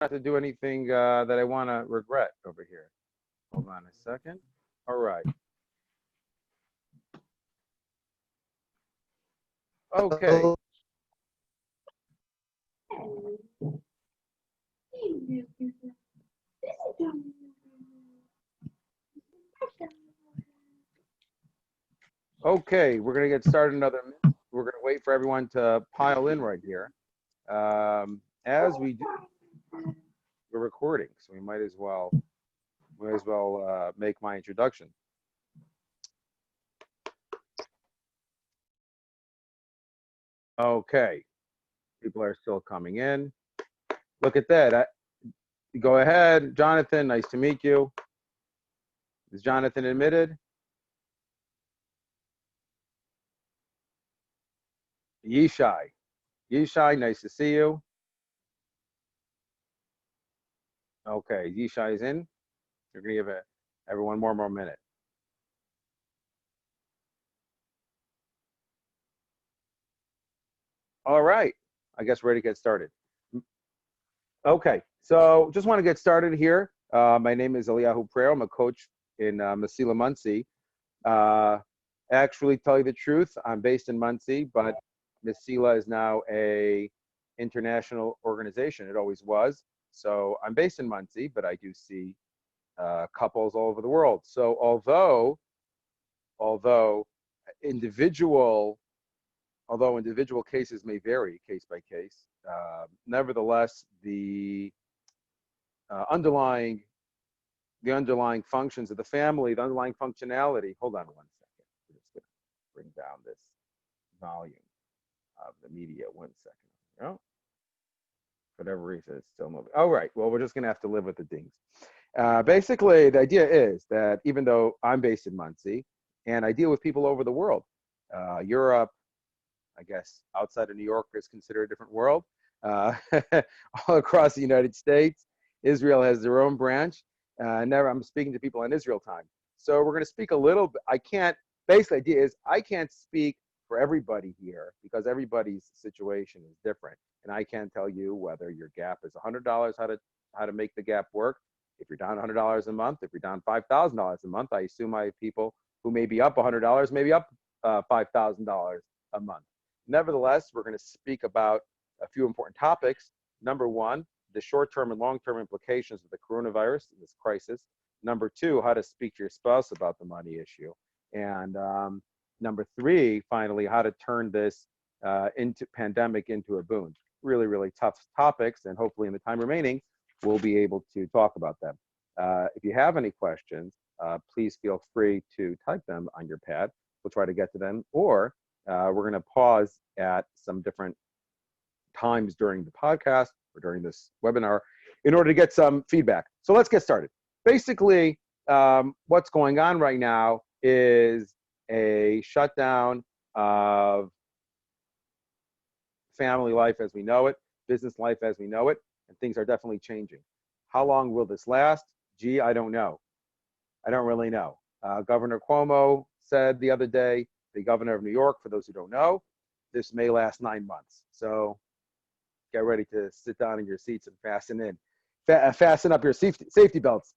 not to do anything that I want to regret over here. Hold on a second. All right. Okay. Okay. We're going to get started in another minute. We're going to wait for everyone to pile in right here. As we do, we're recording, so we might as well make my introduction. Okay. People are still coming in. Look at that. Go ahead, Jonathan. Nice to meet you. Is Jonathan admitted? Yishai. Yishai, nice to see you. Okay, Yishai's in. You're going to give everyone one more minute. All right. I guess we're ready to get started. Okay, so just want to get started here. My name is Eliyahu Prero. I'm a coach in Mesila, Muncie. Actually, tell you the truth, I'm based in Muncie, but Mesila is now a international organization. It always was. So I'm based in Muncie, but I do see couples all over the world. So although individual cases may vary case by case, nevertheless, the underlying functions of the family, the underlying functionality. Hold on 1 second. We're just going to bring down this volume of the media 1 second. Oh, for whatever reason, it's still moving. All right. Well, we're just going to have to live with the dings. Basically, the idea is that even though I'm based in Muncie and I deal with people over the world, Europe, I guess outside of New York is considered a different world, all across the United States. Israel has their own branch. I'm speaking to people on Israel time. So we're going to speak a little bit. Basically, the idea is I can't speak for everybody here because everybody's situation is different. And I can't tell you whether your gap is $100, how to make the gap work. If you're down $100 a month, if you're down $5,000 a month, I assume I have people who may be up $100, maybe up $5,000 a month. Nevertheless, we're going to speak about a few important topics. Number one, the short-term and long-term implications of the coronavirus, this crisis. Number two, how to speak to your spouse about the money issue. And number three, finally, how to turn this pandemic into a boon. Really, really tough topics, and hopefully in the time remaining, we'll be able to talk about them. If you have any questions, please feel free to type them on your pad. We'll try to get to them, or we're going to pause at some different times during the podcast or during this webinar in order to get some feedback. So let's get started. Basically, what's going on right now is a shutdown of family life as we know it, business life as we know it, and things are definitely changing. How long will this last? Gee, I don't know. I don't really know. Governor Cuomo said the other day, the governor of New York, for those who don't know, this may last 9 months. So get ready to sit down in your seats and fasten up your safety belts.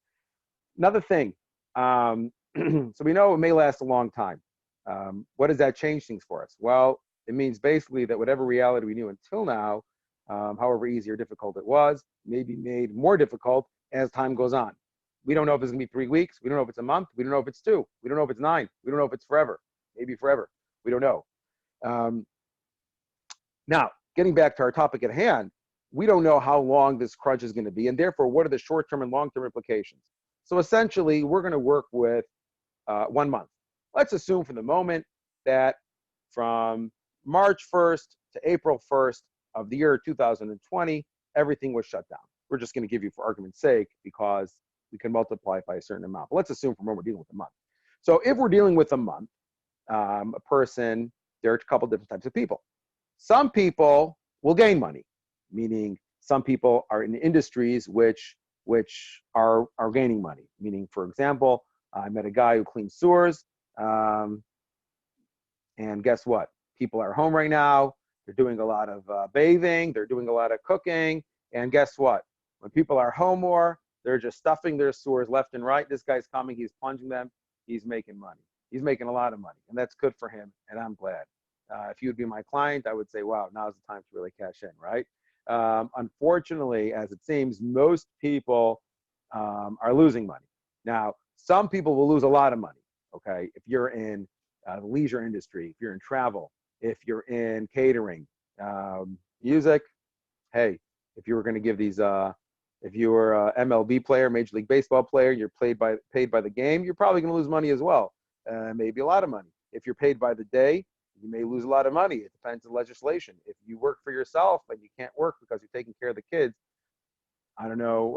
Another thing, so we know it may last a long time. What does that change things for us? Well, it means basically that whatever reality we knew until now, however easy or difficult it was, may be made more difficult as time goes on. We don't know if it's going to be 3 weeks. We don't know if it's a month. We don't know if it's 2. We don't know if it's 9. We don't know if it's forever. Maybe forever. We don't know. Now, getting back to our topic at hand, we don't know how long this crunch is going to be, and therefore, what are the short-term and long-term implications? So essentially, we're going to work with 1 month. Let's assume for the moment that from March 1st to April 1st of the year 2020, everything was shut down. We're just going to give you, for argument's sake, because we can multiply it by a certain amount. But let's assume for a moment we're dealing with a month. So if we're dealing with a month, a person, there are a couple different types of people. Some people will gain money, meaning some people are in industries which are gaining money. Meaning, for example, I met a guy who cleans sewers, and guess what? People are home right now. They're doing a lot of bathing. They're doing a lot of cooking, and guess what? When people are home more, they're just stuffing their stores left and right. This guy's coming, he's plunging them, he's making money. He's making a lot of money, and that's good for him, and I'm glad. If you would be my client, I would say, wow, now's the time to really cash in, right? Unfortunately, as it seems, most people are losing money. Now, some people will lose a lot of money, okay? If you're in the leisure industry, if you're in travel, if you're in catering, music, hey, if you were going to give these, if you were a MLB player, Major League Baseball player, you're paid by the game, you're probably going to lose money as well, maybe a lot of money. If you're paid by the day, you may lose a lot of money. It depends on legislation. If you work for yourself and you can't work because you're taking care of the kids, I don't know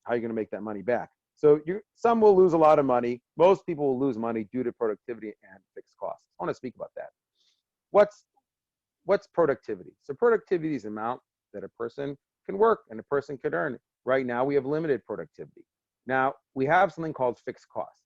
how you're going to make that money back. So some will lose a lot of money. Most people will lose money due to productivity and fixed costs. I want to speak about that. What's productivity? So productivity is the amount that a person can work and a person could earn. Right now, we have limited productivity. Now, we have something called fixed costs.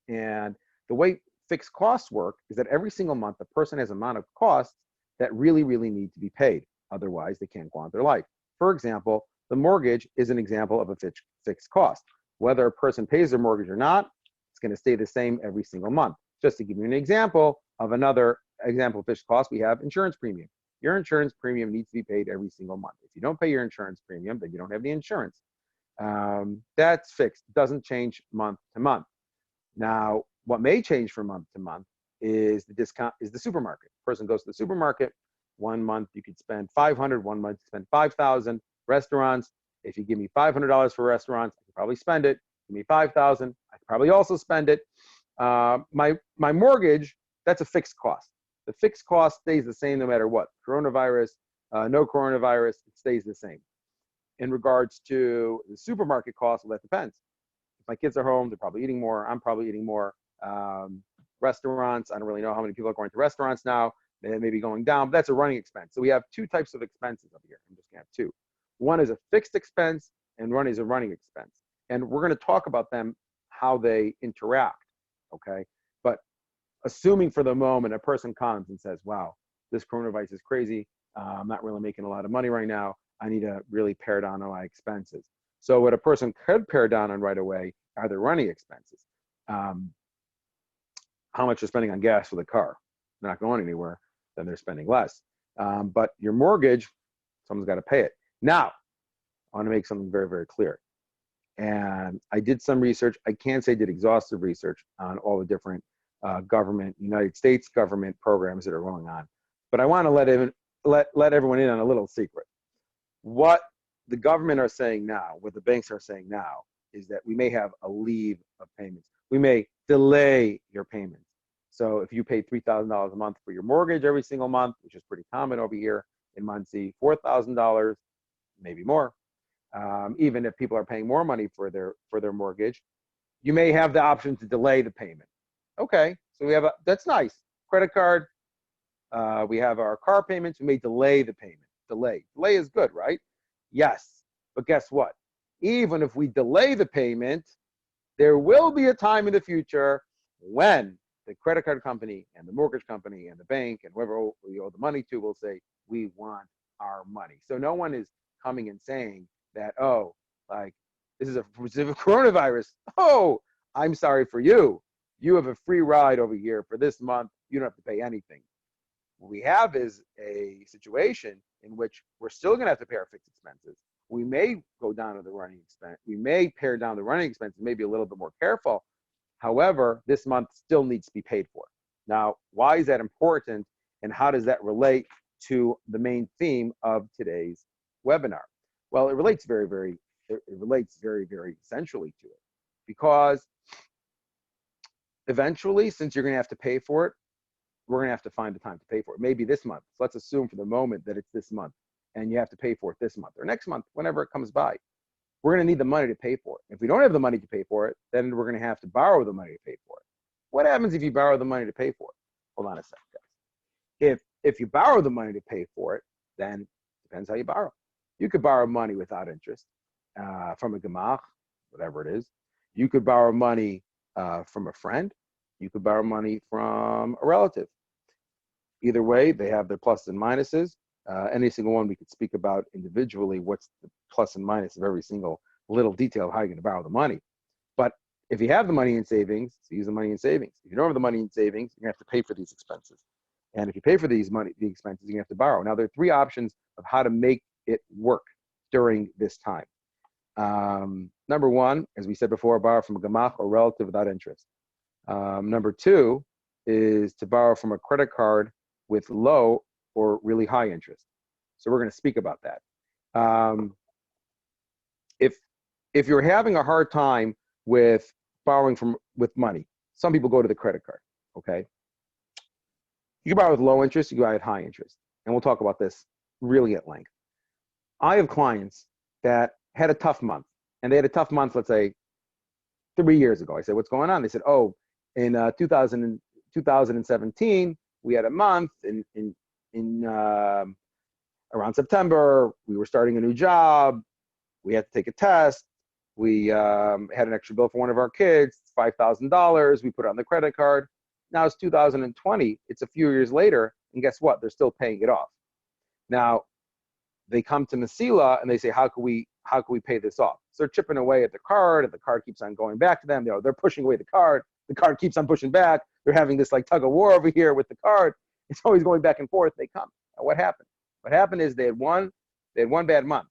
And the way fixed costs work is that every single month, the person has an amount of costs that really, really need to be paid. Otherwise, they can't go on with their life. For example, the mortgage is an example of a fixed cost. Whether a person pays their mortgage or not, it's going to stay the same every single month. Just to give you an example of another example of fixed cost, we have insurance premium. Your insurance premium needs to be paid every single month. If you don't pay your insurance premium, then you don't have the insurance. That's fixed. It doesn't change month to month. Now, what may change from month to month is the supermarket. Person goes to the supermarket. 1 month you could spend $500, 1 month you spend $5,000. Restaurants, if you give me $500 for restaurants, I could probably spend it. Give me $5,000, I could probably also spend it. My mortgage, that's a fixed cost. The fixed cost stays the same no matter what. Coronavirus, no coronavirus, it stays the same. In regards to the supermarket cost, well, that depends. If my kids are home, they're probably eating more. I'm probably eating more. Restaurants, I don't really know how many people are going to restaurants now. They may be going down, but that's a running expense. So we have two types of expenses up here. I'm just going to have two. One is a fixed expense, and one is a running expense. And we're going to talk about them, how they interact, okay? But assuming for the moment a person comes and says, wow, this coronavirus is crazy. I'm not really making a lot of money right now. I need to really pare down on my expenses. So what a person could pare down on right away are their running expenses. How much you're spending on gas for the car. They're not going anywhere, then they're spending less. But your mortgage, someone's got to pay it. Now, I want to make something very, very clear. And I did some research. I can't say I did exhaustive research on all the different United States government programs that are going on. But I want to let everyone in on a little secret. What the government are saying now, what the banks are saying now, is that we may have a leave of payments. We may delay your payments. So if you pay $3,000 a month for your mortgage every single month, which is pretty common over here in Muncie, $4,000, maybe more. Even if people are paying more money for their mortgage, you may have the option to delay the payment. Okay, so we have that's nice. Credit card, we have our car payments, we may delay the payment. Delay is good, right? Yes, but guess what? Even if we delay the payment, there will be a time in the future when the credit card company and the mortgage company and the bank and whoever we owe the money to will say, we want our money. So no one is coming and saying that, oh, like, this is a coronavirus. Oh, I'm sorry for you. You have a free ride over here for this month. You don't have to pay anything. What we have is a situation in which we're still going to have to pay our fixed expenses. We may go down to the running expense. We may pare down the running expenses, maybe a little bit more careful. However, this month still needs to be paid for. Now, why is that important, and how does that relate to the main theme of today's webinar? Well, it relates very, very essentially to it, because eventually, since you're going to have to pay for it, we're going to have to find the time to pay for it. Maybe this month. So let's assume for the moment that it's this month, and you have to pay for it this month or next month, whenever it comes by. We're going to need the money to pay for it. If we don't have the money to pay for it, then we're going to have to borrow the money to pay for it. What happens if you borrow the money to pay for it? Hold on a second, guys. If you borrow the money to pay for it, then it depends how you borrow. You could borrow money without interest from a gemach, whatever it is. You could borrow money from a friend. You could borrow money from a relative. Either way, they have their pluses and minuses. Any single one we could speak about individually, what's the plus and minus of every single little detail of how you're going to borrow the money. But if you have the money in savings, so use the money in savings. If you don't have the money in savings, you're going to have to pay for these expenses. And if you pay for the expenses, you're going to have to borrow. Now, there are three options of how to make it work during this time. Number one, as we said before, borrow from a gemach or relative without interest. Number two is to borrow from a credit card with low or really high interest. So we're going to speak about that. If you're having a hard time with borrowing with money, some people go to the credit card. Okay, you can borrow with low interest, you can borrow with high interest, and we'll talk about this really at length. I have clients that had a tough month, and they had a tough month, let's say 3 years ago. I said, what's going on? They said, oh, in 2017, we had a month in around September, we were starting a new job. We had to take a test. We had an extra bill for one of our kids, $5,000. We put it on the credit card. Now it's 2020. It's a few years later, and guess what? They're still paying it off. Now, they come to Mesila and they say, how can we pay this off? So they're chipping away at the card, and the card keeps on going back to them. They're pushing away the card keeps on pushing back. They're having this like tug of war over here with the card. It's always going back and forth. They come. Now, what happened? What happened is they had one bad month.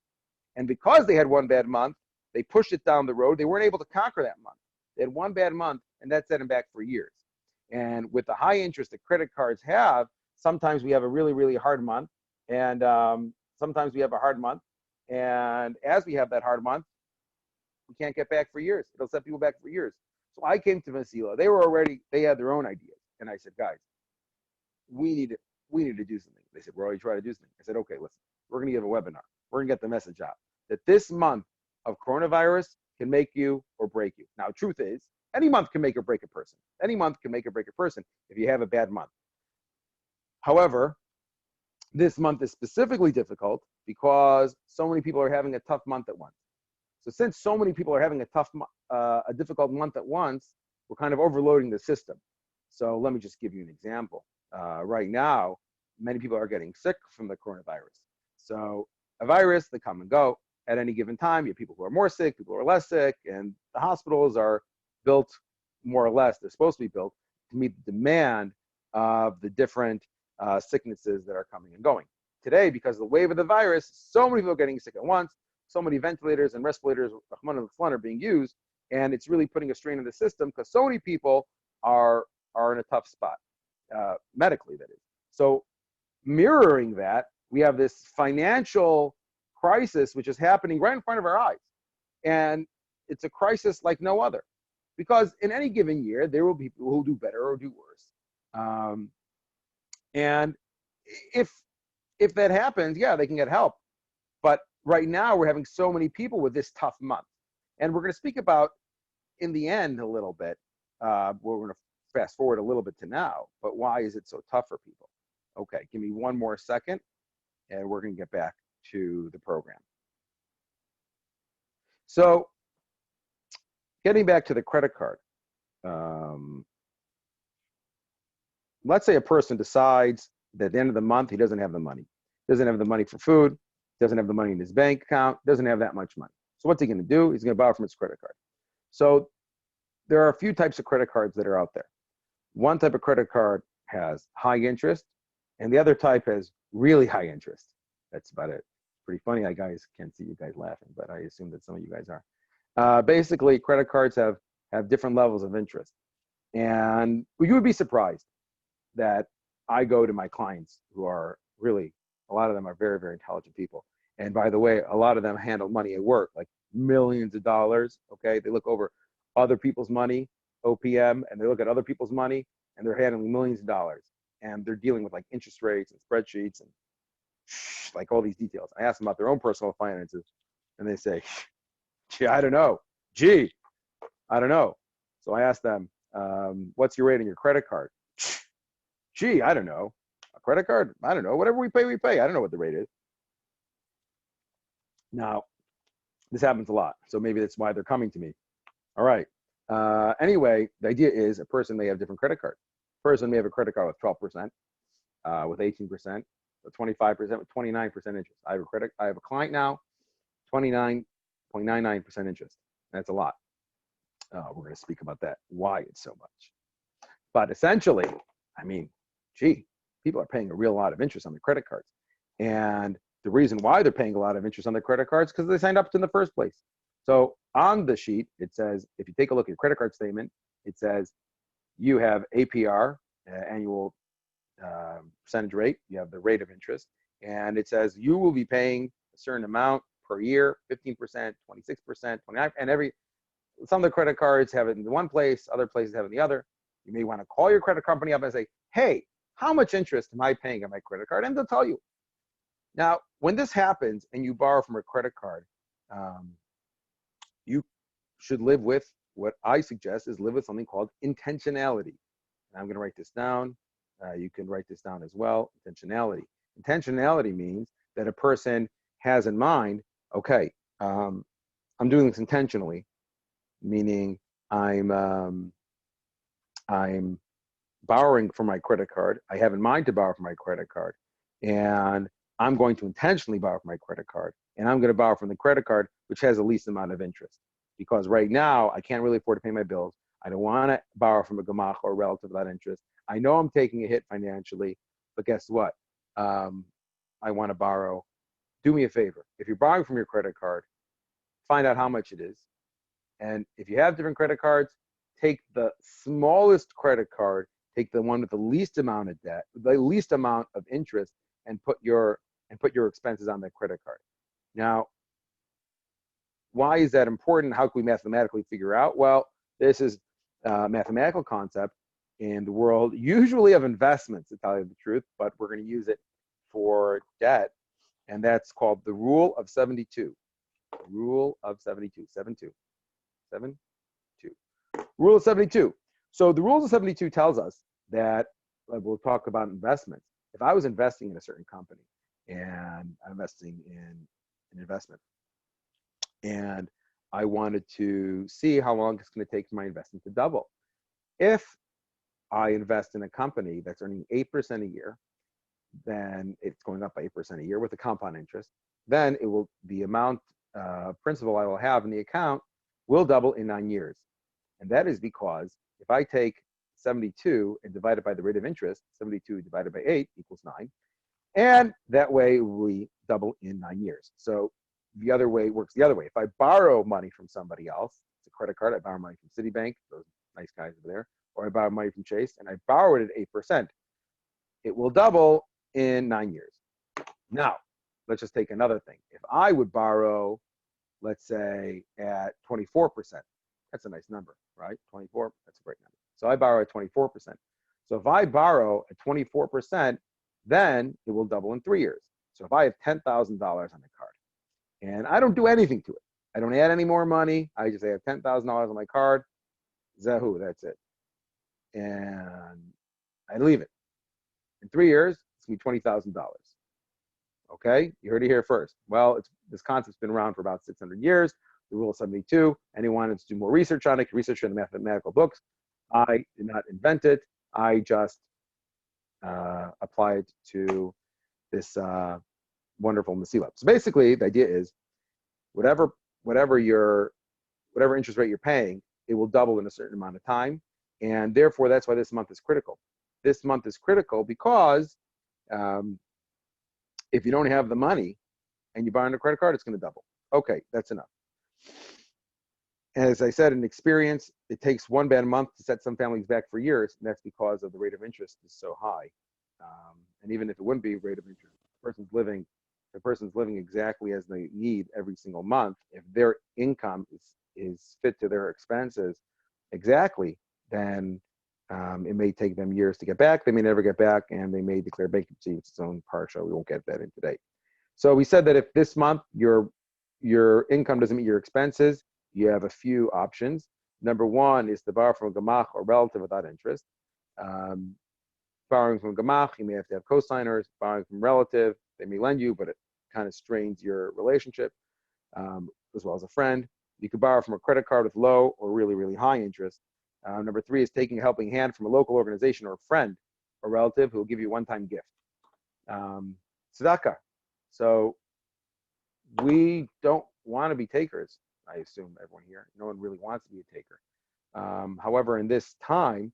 And because they had one bad month, they pushed it down the road. They weren't able to conquer that month. They had one bad month, and that set them back for years. And with the high interest that credit cards have, sometimes we have a really, really hard month, and sometimes we have a hard month. And as we have that hard month, we can't get back for years. It'll set people back for years. So I came to Mesila. They had their own ideas. And I said, guys, we need to do something. They said, we're already trying to do something. I said, okay, listen, we're going to give a webinar. We're going to get the message out that this month of coronavirus can make you or break you. Now, truth is, any month can make or break a person. Any month can make or break a person if you have a bad month. However, this month is specifically difficult because so many people are having a tough month at once. So since so many people are having a difficult month at once, we're kind of overloading the system. So let me just give you an example. Right now, many people are getting sick from the coronavirus. So a virus, they come and go at any given time. You have people who are more sick, people who are less sick, and the hospitals are built more or less. They're supposed to be built to meet the demand of the different sicknesses that are coming and going. Today, because of the wave of the virus, so many people are getting sick at once, so many ventilators and respirators are being used, and it's really putting a strain on the system because so many people are in a tough spot, medically, that is. So mirroring that, we have this financial crisis which is happening right in front of our eyes. And it's a crisis like no other. Because in any given year, there will be people who do better or do worse. And if that happens, yeah, they can get help. But right now, we're having so many people with this tough month. And we're going to speak about, in the end, a little bit, we're going to fast forward a little bit to now, but why is it so tough for people? Okay, give me one more second, and we're going to get back to the program. So, getting back to the credit card, let's say a person decides that at the end of the month, he doesn't have the money. Doesn't have the money for food, doesn't have the money in his bank account, doesn't have that much money. So what's he going to do? He's going to borrow from his credit card. So there are a few types of credit cards that are out there. One type of credit card has high interest, and the other type has really high interest. That's about it. Pretty funny. I guys can't see you guys laughing, but I assume that some of you guys are. Basically, credit cards have different levels of interest. And you would be surprised that I go to my clients who are really, a lot of them are very, very intelligent people. And by the way, a lot of them handle money at work, like millions of dollars, okay? They look over other people's money, OPM, and they look at other people's money, and they're handling millions of dollars. And they're dealing with like interest rates and spreadsheets and like all these details. I ask them about their own personal finances, and they say, gee, I don't know. Gee, I don't know. So I ask them, what's your rate on your credit card? Gee, I don't know. A credit card? I don't know. Whatever we pay, we pay. I don't know what the rate is. Now, this happens a lot. So maybe that's why they're coming to me. All right. Anyway, the idea is a person may have different credit cards. A person may have a credit card with 12%, with 18%, So 25% with 29% interest. I have a client now, 29.99% interest. That's a lot. We're going to speak about that, why it's so much. But essentially, I mean, gee, people are paying a real lot of interest on their credit cards. And the reason why they're paying a lot of interest on their credit cards because they signed up in the first place. So on the sheet, it says, if you take a look at your credit card statement, it says you have APR, annual percentage rate, you have the rate of interest, and it says you will be paying a certain amount per year, 15%, 26%, 29%, and some of the credit cards have it in one place, other places have it in the other. You may want to call your credit company up and say, hey, how much interest am I paying on my credit card? And they'll tell you. Now, when this happens and you borrow from a credit card, you should live with what I suggest is live with something called intentionality. And I'm going to write this down. You can write this down as well. Intentionality. Intentionality means that a person has in mind, okay, I'm doing this intentionally, meaning I'm borrowing from my credit card. I have in mind to borrow from my credit card, and I'm going to intentionally borrow from my credit card, and I'm going to borrow from the credit card which has the least amount of interest, because right now I can't really afford to pay my bills. I don't want to borrow from a gemach or a relative without interest. I know I'm taking a hit financially, but guess what? I want to borrow. Do me a favor. If you're borrowing from your credit card, find out how much it is. And if you have different credit cards, take the smallest credit card, take the one with the least amount of debt, the least amount of interest, and put your expenses on that credit card. Now, why is that important? How can we mathematically figure out? Well, this is a mathematical concept in the world, usually of investments, to tell you the truth, but we're going to use it for debt, and that's called the rule of 72. Rule of 72. 72. 72. Rule of 72. So the rules of 72 tells us that, we'll talk about investments. If I was investing in a certain company and I'm investing in an investment, and I wanted to see how long it's going to take for my investment to double. If I invest in a company that's earning 8% a year, then it's going up by 8% a year with a compound interest. Then the amount principal I will have in the account will double in 9 years. And that is because if I take 72 and divide it by the rate of interest, 72 divided by 8 equals 9. And that way we double in 9 years. So the other way works the other way. If I borrow money from somebody else, it's a credit card, I borrow money from Citibank, those nice guys over there, or I borrow money from Chase, and I borrow it at 8%, it will double in 9 years. Now, let's just take another thing. If I would borrow, let's say, at 24%, that's a nice number, right? 24, that's a great number. So I borrow at 24%. So if I borrow at 24%, then it will double in 3 years. So if I have $10,000 on the card, and I don't do anything to it, I don't add any more money, I just have $10,000 on my card, Zahoo, that's it. And I leave it. In 3 years, it's going to be $20,000. Okay, you heard it here first. Well, this concept's been around for about 600 years. The rule of 72. Anyone wants to do more research on it, can research in the mathematical books. I did not invent it. I just apply it to this wonderful Mesila. So basically, the idea is whatever interest rate you're paying, it will double in a certain amount of time, and therefore that's why this month is critical. This month is critical because if you don't have the money and you buy on a credit card, it's going to double. Okay, that's enough. As I said, in experience, it takes one bad month to set some families back for years, and that's because of the rate of interest is so high. And even if it wouldn't be rate of interest, the person's living exactly as they need every single month. If their income is fit to their expenses exactly, then it may take them years to get back. They may never get back, and they may declare bankruptcy. It's its own parsha. We won't get that in today. So we said that if this month your income doesn't meet your expenses, you have a few options. Number one is to borrow from a gemach or relative without interest. Borrowing from a gemach, you may have to have co-signers. Borrowing from relative, they may lend you, but it kind of strains your relationship, as well as a friend. You could borrow from a credit card with low or really, really high interest. Number three is taking a helping hand from a local organization or a friend or relative who will give you a one-time gift. tzedakah. So we don't want to be takers. I assume everyone here, no one really wants to be a taker. However, in this time,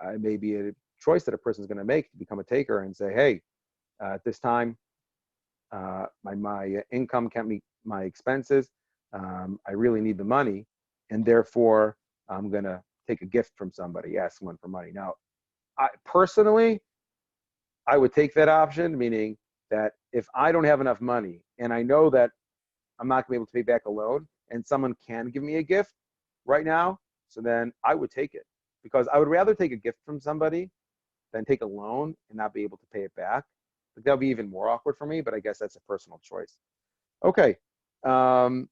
it may be a choice that a person is going to make to become a taker and say, hey, at this time, my income can't meet my expenses. I really need the money, and therefore I'm going to take a gift from somebody, ask someone for money. Now, personally, I would take that option, meaning that if I don't have enough money and I know that I'm not going to be able to pay back a loan and someone can give me a gift right now, so then I would take it, because I would rather take a gift from somebody than take a loan and not be able to pay it back. But that'll be even more awkward for me, but I guess that's a personal choice. Okay. Alan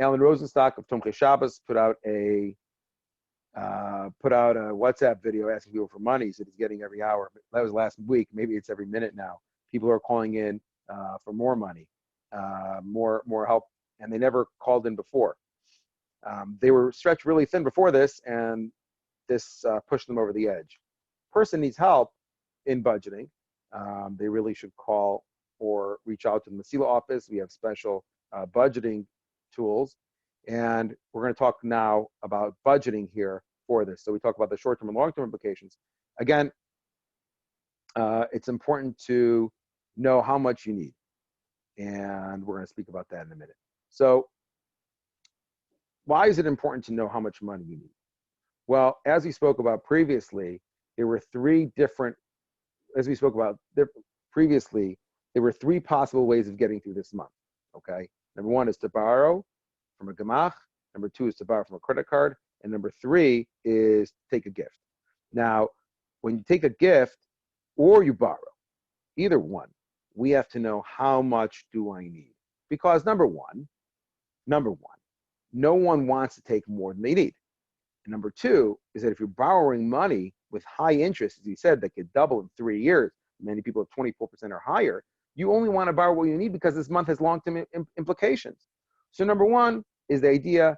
Rosenstock of Tomchei Shabbos put out a WhatsApp video asking people for money. He said he's getting every hour. That was last week. Maybe it's every minute now. People are calling in for more money, more help, and they never called in before. They were stretched really thin before this, and this pushed them over the edge. Person needs help in budgeting. They really should call or reach out to the Mesila office. We have special budgeting tools. And we're going to talk now about budgeting here for this. So we talk about the short-term and long-term implications. Again, it's important to know how much you need. And we're going to speak about that in a minute. So why is it important to know how much money you need? Well, as we spoke about previously, there were three possible ways of getting through this month, okay? Number one is to borrow from a gemach. Number two is to borrow from a credit card. And number three is to take a gift. Now, when you take a gift or you borrow, either one, we have to know how much do I need? Because number one, no one wants to take more than they need. And number two is that if you're borrowing money with high interest, as you said, that could double in 3 years, many people have 24% or higher, you only want to borrow what you need because this month has long-term implications. So number one is the idea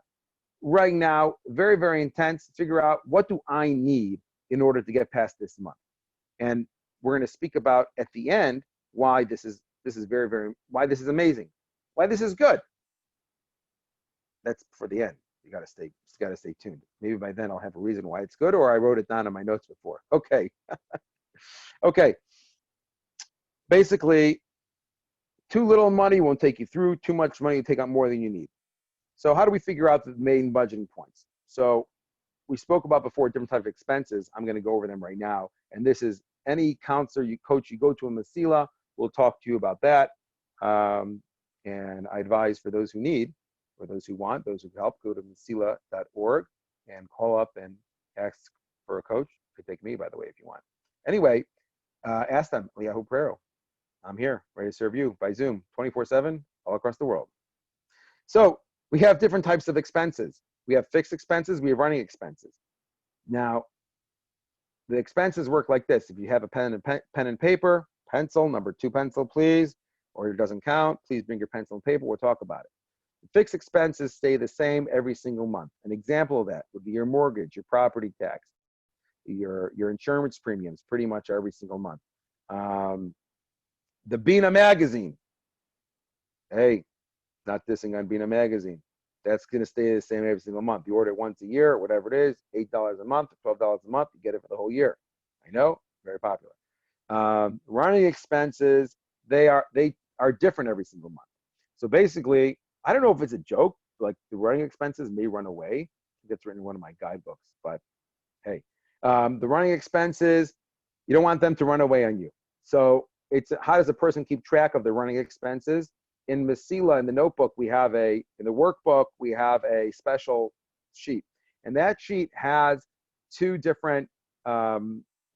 right now, very, very intense, figure out what do I need in order to get past this month. And we're going to speak about at the end why this is very, very, why this is amazing, why this is good. That's for the end. You got to stay tuned. Maybe by then I'll have a reason why it's good, or I wrote it down in my notes before. Okay. Okay. Basically, too little money won't take you through. Too much money will take out more than you need. So how do we figure out the main budgeting points? So we spoke about before different types of expenses. I'm going to go over them right now. And this is any counselor, coach you go to in Mesila will talk to you about that. And I advise for those who need, for those who want, those who help, go to mesila.org and call up and ask for a coach. You could take me, by the way, if you want. Anyway, ask them, Liahu Prero. I'm here, ready to serve you by Zoom, 24/7, all across the world. So we have different types of expenses. We have fixed expenses, we have running expenses. Now, the expenses work like this. If you have a pen and paper, pencil, number 2 pencil, please, or it doesn't count, please bring your pencil and paper, we'll talk about it. Fixed expenses stay the same every single month. An example of that would be your mortgage, your property tax, your insurance premiums, pretty much every single month. The Bina magazine. Hey, not dissing on Bina magazine. That's going to stay the same every single month. You order it once a year, whatever it is, $8 a month, $12 a month, you get it for the whole year. I know, very popular. Running expenses, they are different every single month. So basically, I don't know if it's a joke, like the running expenses may run away. That's written in one of my guidebooks, but hey, the running expenses, you don't want them to run away on you. So it's how does a person keep track of the running expenses? In Mesila, in the notebook, in the workbook, we have a special sheet. And that sheet has 2 different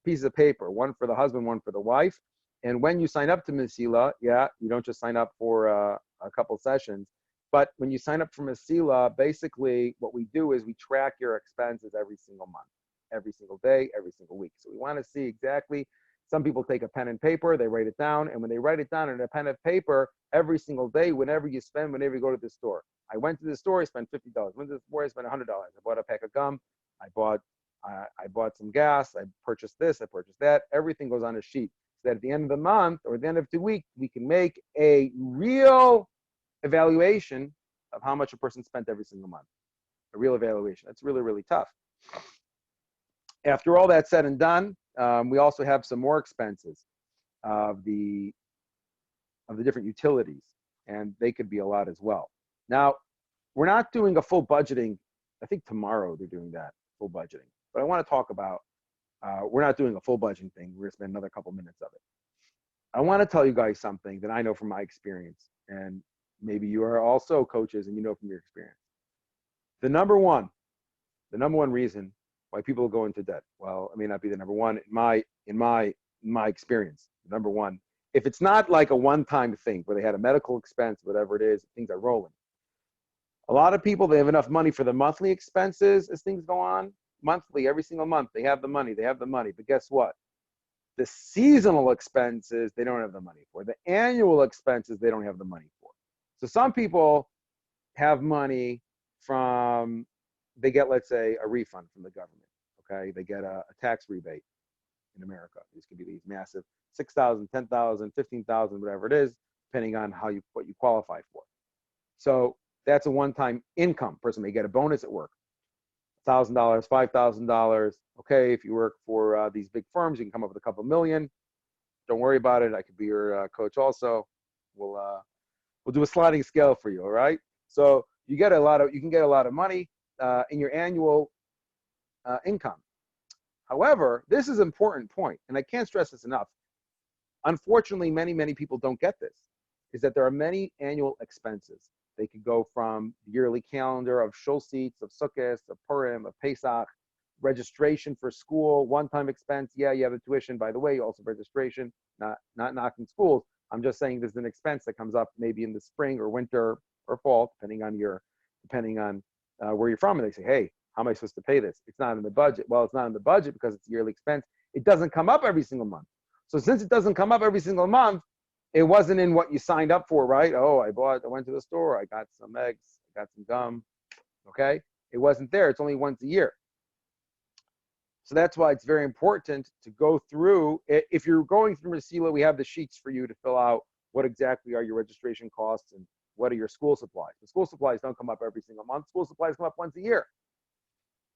pieces of paper, one for the husband, one for the wife. And when you sign up to Mesila, you don't just sign up for a couple sessions, but when you sign up for Mesila, basically what we do is we track your expenses every single month, every single day, every single week. So we want to see exactly. Some people take a pen and paper, they write it down, and when they write it down in a pen and paper, every single day, whenever you go to the store. I went to the store, I spent $50. Went to the store, I spent $100. I bought a pack of gum, I bought some gas, I purchased this, I purchased that. Everything goes on a sheet. So that at the end of the month or at the end of the week, we can make a real evaluation of how much a person spent every single month. A real evaluation. That's really, really tough. After all that's said and done, we also have some more expenses of the different utilities, and they could be a lot as well. Now, we're not doing a full budgeting. I think tomorrow they're doing that, full budgeting. But I want to talk about, we're not doing a full budgeting thing. We're going to spend another couple minutes of it. I want to tell you guys something that I know from my experience, and maybe you are also coaches and you know from your experience. The number one reason why people go into debt, well, it may not be the number one in my experience. Number one, if it's not like a one-time thing where they had a medical expense, whatever it is, things are rolling. A lot of people, they have enough money for the monthly expenses as things go on. Monthly, every single month, they have the money. But guess what? The seasonal expenses, they don't have the money for. The annual expenses, they don't have the money for. So some people have money from, they get, let's say, a refund from the government, okay? They get a tax rebate in America. These could be these massive 6,000, 10,000, 15,000, whatever it is, depending on what you qualify for. So that's a one-time income. Person may get a bonus at work, $1,000, $5,000. Okay, if you work for these big firms, you can come up with a couple million. Don't worry about it. I could be your coach also. We'll do a sliding scale for you. All right. So you can get a lot of money in your annual income. However, this is an important point, and I can't stress this enough. Unfortunately, many people don't get this, is that there are many annual expenses. They could go from the yearly calendar of shul seats, of Sukkot, of Purim, of Pesach, registration for school, one-time expense. Yeah, you have the tuition, by the way, also registration, not knocking schools. I'm just saying there's an expense that comes up maybe in the spring or winter or fall, depending on where you're from. And they say, hey, how am I supposed to pay this? It's not in the budget. Well, it's not in the budget because it's a yearly expense. It doesn't come up every single month. So since it doesn't come up every single month, it wasn't in what you signed up for, right? Oh, I went to the store, I got some eggs, I got some gum, okay? It wasn't there, it's only once a year. So that's why it's very important to go through. If you're going through Mesila, we have the sheets for you to fill out what exactly are your registration costs and what are your school supplies. The school supplies don't come up every single month. School supplies come up once a year.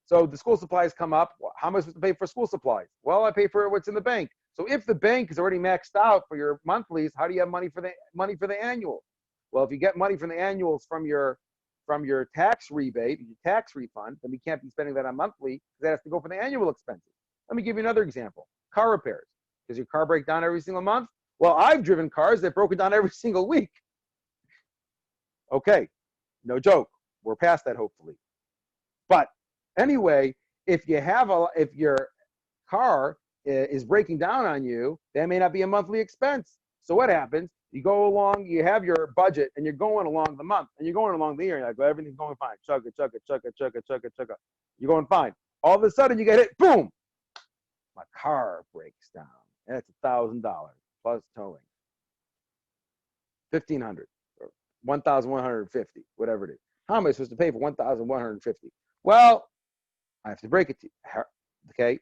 So the school supplies come up. How am I supposed to pay for school supplies? Well, I pay for what's in the bank. So if the bank is already maxed out for your monthlies, how do you have money for the annual? Well, if you get money from the annuals from your tax rebate, your tax refund, then we can't be spending that on monthly because that has to go for the annual expenses. Let me give you another example. Car repairs. Does your car break down every single month? Well, I've driven cars that broke it down every single week. Okay, no joke. We're past that, hopefully. But anyway, if your car is breaking down on you, that may not be a monthly expense. So what happens? You go along, you have your budget, and you're going along the month, and you're going along the year, and you're like, everything's going fine. Chugga, chugga, chugga, chugga, chugga, chugga. You're going fine. All of a sudden, you get hit. Boom! My car breaks down. And it's $1,000 plus towing. $1,500 or $1,150, whatever it is. How am I supposed to pay for $1,150? Well, I have to break it to you. Okay?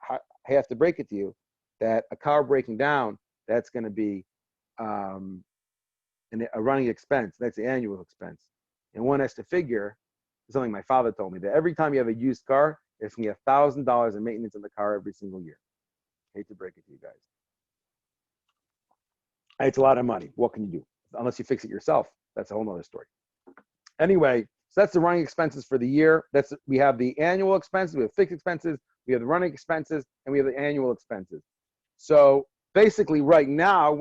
I have to break it to you that a car breaking down, that's going to be a running expense. That's the annual expense. And one has to figure, something my father told me, that every time you have a used car, it's going to be $1,000 in maintenance on the car every single year. I hate to break it to you guys. It's a lot of money. What can you do? Unless you fix it yourself. That's a whole nother story. Anyway, so that's the running expenses for the year. We have the annual expenses, we have fixed expenses, we have the running expenses, and we have the annual expenses. So basically right now,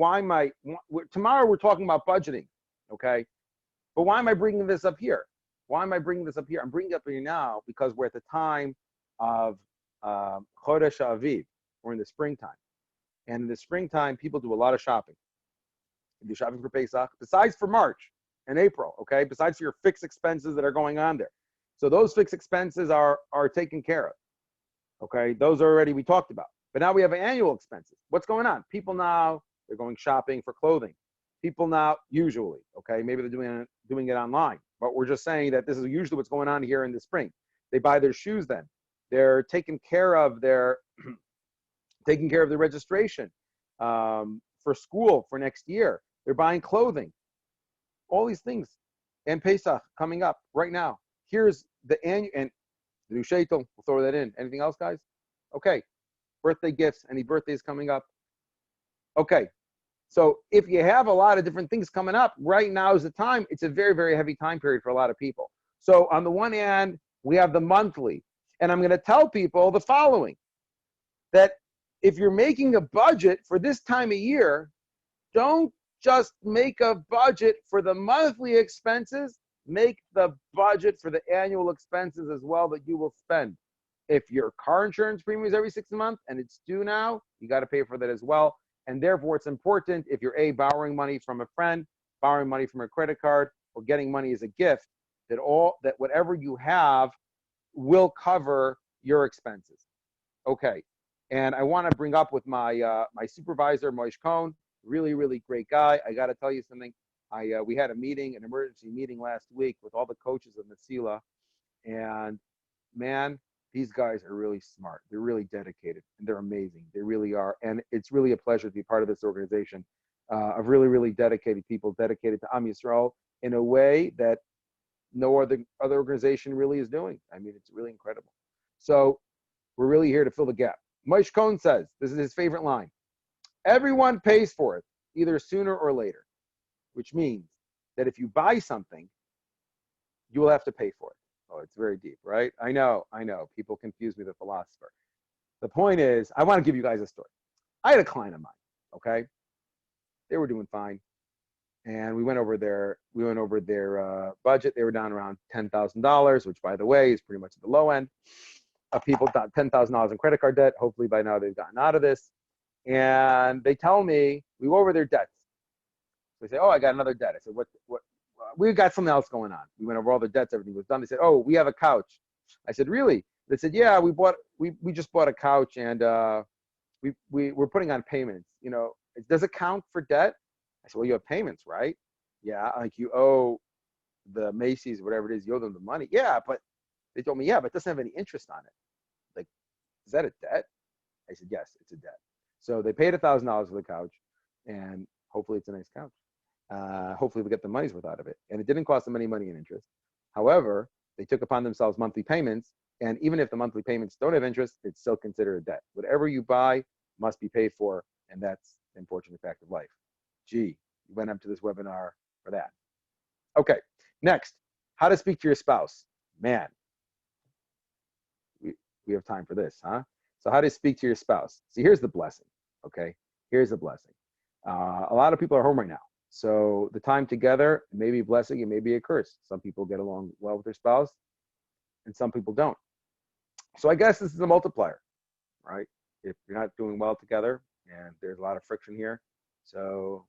tomorrow we're talking about budgeting, okay? But why am I bringing this up here? Why am I bringing this up here? I'm bringing it up here now because we're at the time of Chodesh Aviv. We're in the springtime. And in the springtime, people do a lot of shopping. They do shopping for Pesach, besides for March and April, okay? Besides for your fixed expenses that are going on there. So those fixed expenses are taken care of, okay? Those are already we talked about. But now we have annual expenses. What's going on? People now, they're going shopping for clothing. People now, usually, okay, maybe they're doing it online, but we're just saying that this is usually what's going on here in the spring. They buy their shoes then. They're taking care of their registration. for school for next year. They're buying clothing, all these things. And Pesach coming up right now. Here's the annual, and the new shaitel, we'll throw that in. Anything else, guys? Okay. Birthday gifts, any birthdays coming up? Okay. So if you have a lot of different things coming up, right now is the time. It's a very, very heavy time period for a lot of people. So on the one hand, we have the monthly. And I'm going to tell people the following, that if you're making a budget for this time of year, don't just make a budget for the monthly expenses, make the budget for the annual expenses as well that you will spend. If your car insurance premium is every 6 months and it's due now, you got to pay for that as well. And therefore, it's important if you're borrowing money from a friend, borrowing money from a credit card, or getting money as a gift, that whatever you have will cover your expenses. Okay. And I want to bring up with my my supervisor, Moish Cohn, really, really great guy. I got to tell you something. We had a meeting, an emergency meeting last week with all the coaches of Mesila, and man, these guys are really smart. They're really dedicated, and they're amazing. They really are. And it's really a pleasure to be part of this organization of really, really dedicated people, dedicated to Am Yisrael in a way that no other organization really is doing. I mean, it's really incredible. So we're really here to fill the gap. Moish Cohn says, this is his favorite line, everyone pays for it, either sooner or later, which means that if you buy something, you will have to pay for it. Oh, it's very deep, right? I know. People confuse me with a philosopher. The point is, I want to give you guys a story. I had a client of mine, okay? They were doing fine. And we went over their budget. They were down around $10,000, which, by the way, is pretty much at the low end of people. $10,000 in credit card debt. Hopefully by now they've gotten out of this. And they tell me, we go over their debts. They say, oh, I got another debt. I said, what? We got something else going on. We went over all the debts, everything was done. They said, oh, we have a couch. I said, really? They said, yeah, we just bought a couch, and we're putting on payments. You know, does it count for debt? I said, well, you have payments, right? Yeah, like you owe the Macy's, whatever it is, you owe them the money. Yeah, but they told me, yeah, but it doesn't have any interest on it. Like, is that a debt? I said, yes, it's a debt. So they paid $1,000 for the couch, and hopefully it's a nice couch. Hopefully we get the money's worth out of it. And it didn't cost them any money in interest. However, they took upon themselves monthly payments, and even if the monthly payments don't have interest, it's still considered a debt. Whatever you buy must be paid for, and that's the unfortunate fact of life. Gee, you went up to this webinar for that. Okay, next, how to speak to your spouse. Man, we have time for this, huh? So how to speak to your spouse. See, here's the blessing, okay? Here's the blessing. A lot of people are home right now. So the time together, it may be a blessing, it may be a curse. Some people get along well with their spouse, and some people don't. So I guess this is a multiplier, right? If you're not doing well together, and there's a lot of friction here, so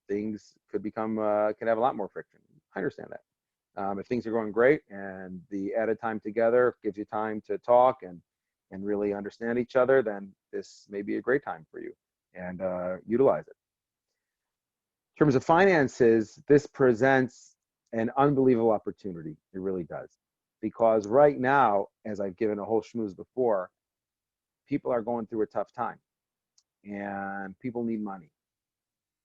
things could become, can have a lot more friction. I understand that. If things are going great and the added time together gives you time to talk and really understand each other, then this may be a great time for you, and utilize it. In terms of finances, this presents an unbelievable opportunity. It really does. Because right now, as I've given a whole schmooze before, people are going through a tough time, and people need money.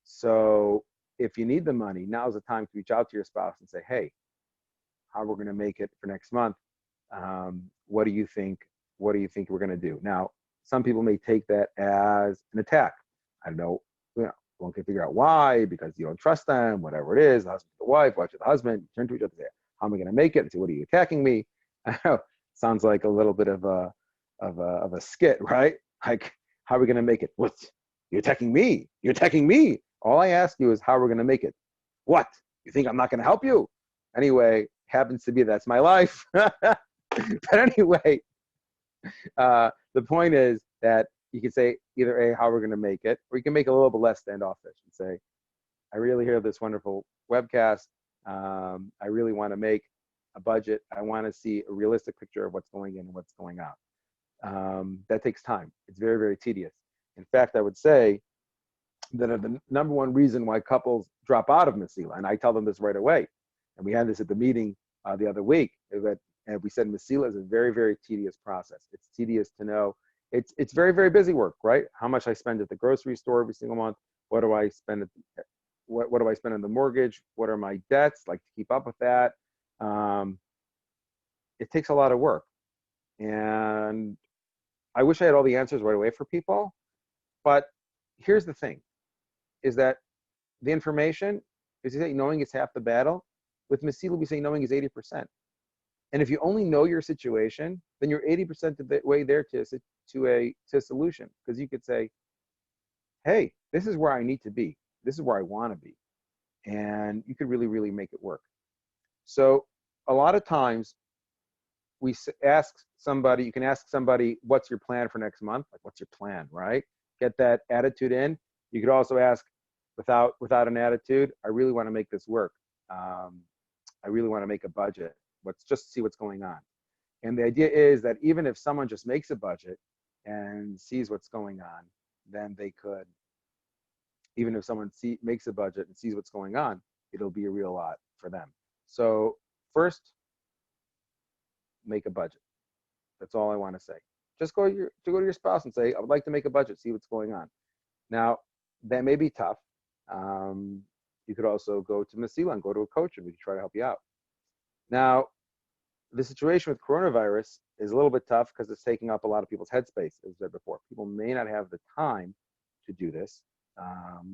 So if you need the money, now's the time to reach out to your spouse and say, hey, how we're going to make it for next month. What do you think? What do you think we're going to do? Now, some people may take that as an attack. I don't know, one can figure out why, because you don't trust them, whatever it is, the husband to the wife, wife to the husband, turn to each other and say, how am I going to make it? And say, what are you attacking me? Sounds like a little bit of a skit, right? Like, how are we going to make it? What? You're attacking me. You're attacking me. All I ask you is how we're going to make it. What? You think I'm not going to help you? Anyway, happens to be that's my life. But anyway, the point is that you can say either A, how we're going to make it, or you can make it a little bit less standoffish and say, I really hear this wonderful webcast. I really want to make a budget. I want to see a realistic picture of what's going in and what's going out. That takes time. It's very, very tedious. In fact, I would say that the number one reason why couples drop out of Mesila, and I tell them this right away, and we had this at the meeting the other week, is that, and we said Mesila is a very, very tedious process. It's tedious to know It's very, very busy work, right? How much I spend at the grocery store every single month. What do I spend what do I spend on the mortgage? What are my debts? Like, to keep up with that. It takes a lot of work. And I wish I had all the answers right away for people. But here's the thing, is that the information, as you say, knowing is half the battle. With Mesila, we say knowing is 80%. And if you only know your situation, then you're 80% of the way there to a solution. Because you could say, hey, this is where I need to be. This is where I want to be. And you could really, really make it work. So a lot of times we ask somebody, you can ask somebody, what's your plan for next month? Like, what's your plan, right? Get that attitude in. You could also ask without an attitude, I really want to make this work. I really want to make a budget. Let's just see what's going on. And the idea is that even if someone just makes a budget and sees what's going on, then they could, even if someone makes a budget and sees what's going on, it'll be a real lot for them. So first, make a budget. That's all I want to say. Just go to your spouse and say, I would like to make a budget, see what's going on. Now, that may be tough. You could also go to Mesila and go to a coach, and we can try to help you out. Now, the situation with coronavirus is a little bit tough because it's taking up a lot of people's headspace, as I said before. People may not have the time to do this.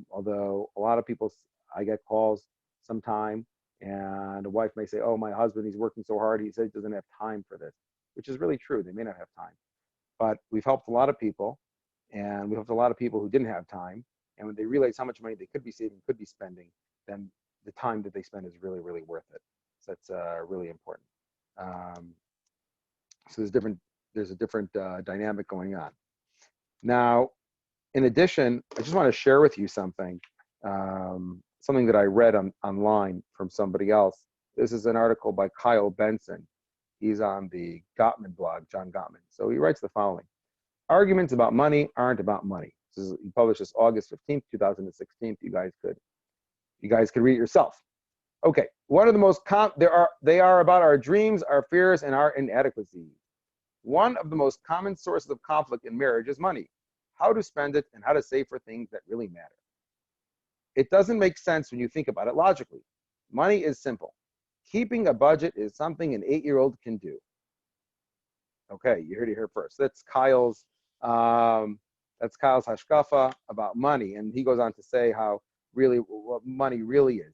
Although a lot of people, I get calls sometime, and a wife may say, oh, my husband, he's working so hard, he says he doesn't have time for this, which is really true. They may not have time. But we've helped a lot of people, and we helped a lot of people who didn't have time. And when they realize how much money they could be saving, could be spending, then the time that they spend is really, really worth it. So that's really important. So there's a different dynamic going on. Now, in addition, I just want to share with you something, something that I read online from somebody else. This is an article by Kyle Benson. He's on the Gottman blog, John Gottman. So he writes the following: arguments about money aren't about money. He published this August 15th, 2016. You guys could read it yourself. Okay, one of the most they are about our dreams, our fears, and our inadequacies. One of the most common sources of conflict in marriage is money. How to spend it and how to save for things that really matter. It doesn't make sense when you think about it logically. Money is simple. Keeping a budget is something an 8-year-old can do. Okay, you heard it here first. That's Kyle's hashkafa about money, and he goes on to say how really what money really is.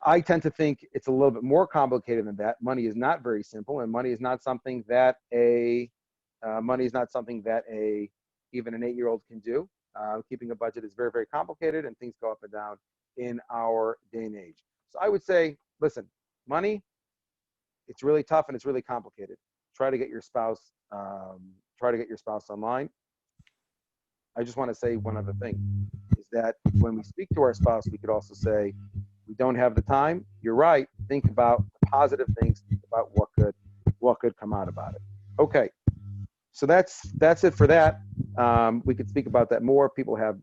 I tend to think it's a little bit more complicated than that. Money is not very simple, and money is not something that even an 8-year-old can do. Keeping a budget is very, very complicated, and things go up and down in our day and age. So I would say, listen, money, it's really tough and it's really complicated. Try to get your spouse online. I just want to say one other thing, is that when we speak to our spouse, we could also say, we don't have the time. You're right. Think about the positive things. Think about what could come out about it. Okay. So that's it for that. We could speak about that more. People have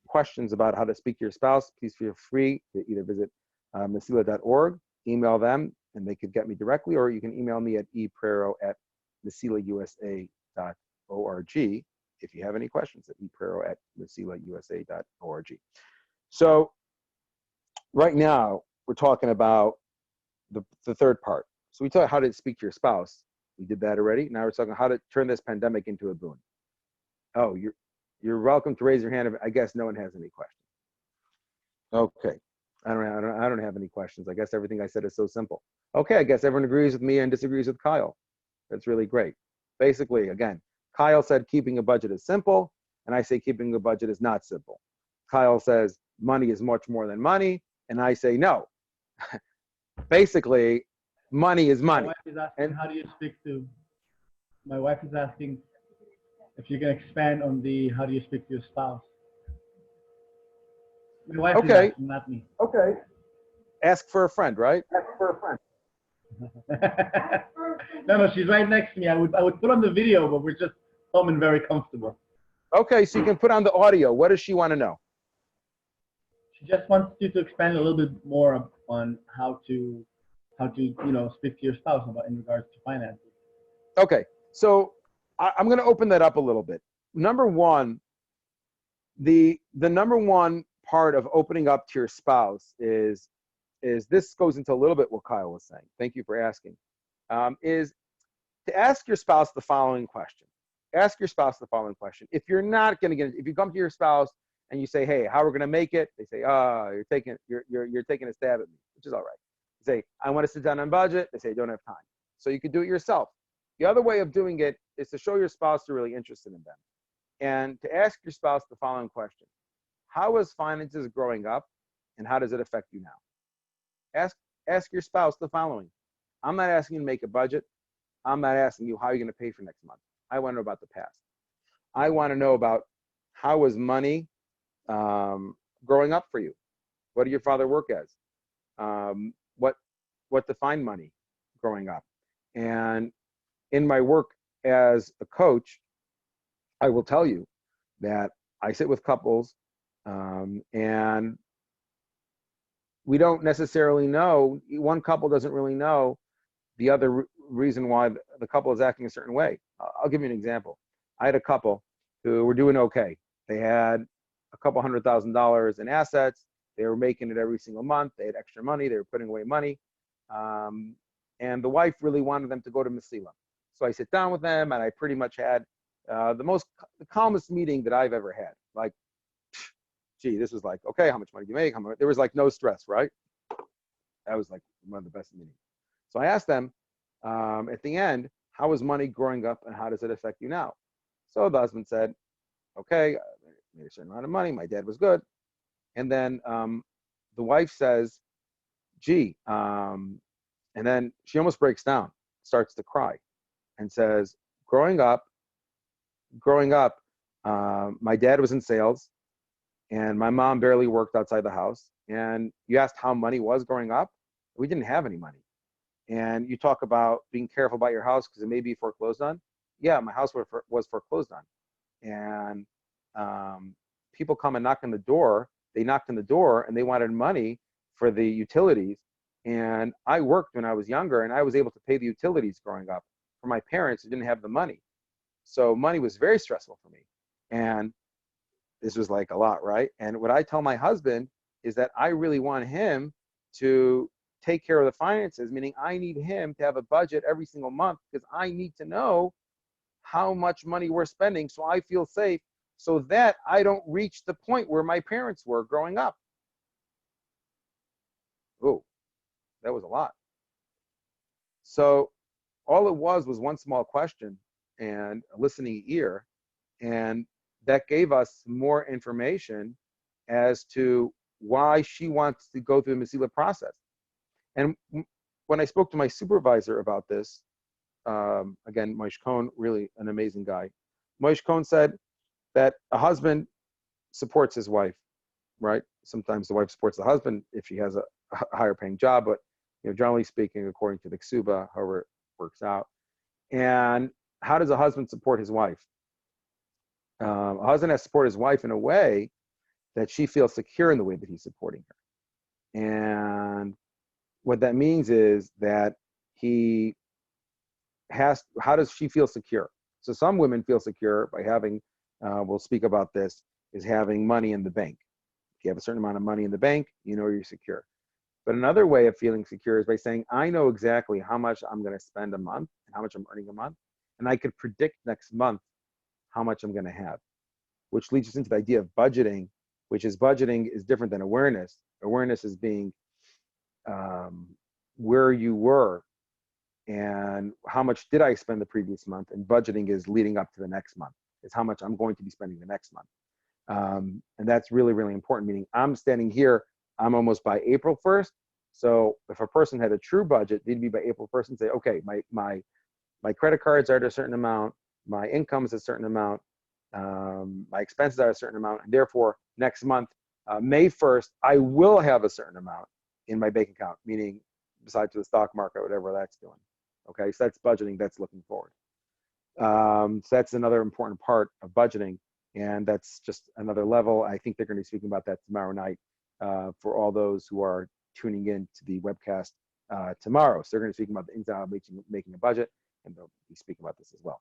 questions about how to speak to your spouse. Please feel free to either visit mesila.org, email them, and they could get me directly, or you can email me at eprero@mesilausa.org if you have any questions, at eprero@mesilausa.org. So right now, we're talking about the third part. So we talked how to speak to your spouse. We did that already. Now we're talking how to turn this pandemic into a boon. Oh, you're welcome to raise your hand. I guess no one has any questions. Okay, I don't have any questions. I guess everything I said is so simple. Okay, I guess everyone agrees with me and disagrees with Kyle. That's really great. Basically, again, Kyle said keeping a budget is simple, and I say keeping a budget is not simple. Kyle says money is much more than money, and I say no. Basically, money is money. My wife is asking, how do you speak to? My wife is asking if you can expand on the how do you speak to your spouse. My wife is asking, not me. Okay. Ask for a friend, right? Ask for a friend. No, she's right next to me. I would put on the video, but we're just home and very comfortable. Okay, so you can put on the audio. What does she want to know? She just wants you to expand a little bit more on how to speak to your spouse about in regards to finances. Okay, so I'm going to open that up a little bit. Number one, the number one part of opening up to your spouse is this goes into a little bit what Kyle was saying. Thank you for asking. Is to ask your spouse the following question. Ask your spouse the following question. If you're not going to get, if you come to your spouse and you say, "Hey, how we're going to make it?" They say, "Oh, you're taking a stab at me," which is all right. You say, "I want to sit down on budget." They say, "I don't have time." So you could do it yourself. The other way of doing it is to show your spouse you're really interested in them, and to ask your spouse the following question: how was finances growing up, and how does it affect you now? Ask ask your spouse the following. I'm not asking you to make a budget. I'm not asking you how you're going to pay for next month. I want to know about the past. I want to know about how was money growing up for you. What did your father work as? What defined money growing up? And in my work as a coach, I will tell you that I sit with couples, and we don't necessarily know. One couple doesn't really know the other reason why the couple is acting a certain way. I'll give you an example. I had a couple who were doing okay. They had a couple $100,000 in assets. They were making it every single month. They had extra money. They were putting away money. And the wife really wanted them to go to Mesila. So I sit down with them, and I pretty much had the calmest meeting that I've ever had. Like, gee, this was like, okay, how much money do you make? There was like no stress, right? That was like one of the best meetings. So I asked them at the end, how was money growing up and how does it affect you now? So the husband said, okay, I made a certain amount of money. My dad was good. And then the wife says, gee, and then she almost breaks down, starts to cry and says, growing up, my dad was in sales and my mom barely worked outside the house. And you asked how money was growing up. We didn't have any money. And you talk about being careful about your house because it may be foreclosed on. Yeah, my house was foreclosed on. And people come and knock on the door. They knocked on the door and they wanted money for the utilities. And I worked when I was younger and I was able to pay the utilities growing up for my parents who didn't have the money. So money was very stressful for me. And this was like a lot, right? And what I tell my husband is that I really want him to take care of the finances, meaning I need him to have a budget every single month because I need to know how much money we're spending so I feel safe so that I don't reach the point where my parents were growing up. Oh, that was a lot. So all it was one small question and a listening ear, and that gave us more information as to why she wants to go through the Mesila process. And when I spoke to my supervisor about this, again, Moshe Cohn, really an amazing guy. Moshe Cohn said that a husband supports his wife, right? Sometimes the wife supports the husband if she has a higher paying job, but generally speaking, according to the Ksuba, however it works out. And how does a husband support his wife? A husband has to support his wife in a way that she feels secure in the way that he's supporting her. And what that means is that how does she feel secure? So some women feel secure by having, we'll speak about this, is having money in the bank. If you have a certain amount of money in the bank, you know you're secure. But another way of feeling secure is by saying, I know exactly how much I'm going to spend a month and how much I'm earning a month. And I could predict next month how much I'm going to have, which leads us into the idea of budgeting, which is budgeting is different than awareness. Awareness is being where you were and how much did I spend the previous month, and budgeting is leading up to the next month. It's how much I'm going to be spending the next month. And that's really, really important, meaning I'm standing here, I'm almost by April 1st. So if a person had a true budget, they'd be by April 1st and say, okay, my credit cards are at a certain amount, my income is a certain amount, my expenses are a certain amount, and therefore next month, May 1st, I will have a certain amount in my bank account, meaning besides the stock market, whatever that's doing. Okay, so that's budgeting, that's looking forward. So that's another important part of budgeting, and that's just another level. I think they're going to be speaking about that tomorrow night for all those who are tuning in to the webcast tomorrow. So they're going to be speaking about the ins and outs of making a budget, and they'll be speaking about this as well.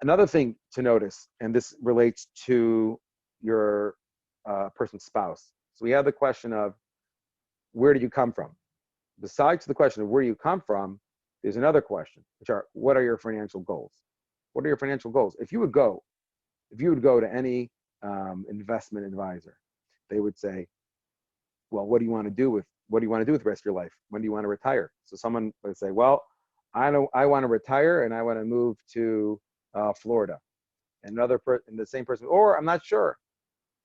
Another thing to notice, and this relates to your person's spouse. So we have the question of where did you come from? Besides the question of where you come from, there's another question, which are what are your financial goals? What are your financial goals? If you would go to any investment advisor, they would say, well, what do you want to do with the rest of your life? When do you want to retire? So someone would say, well, I want to retire and I want to move to Florida. And and the same person, or I'm not sure.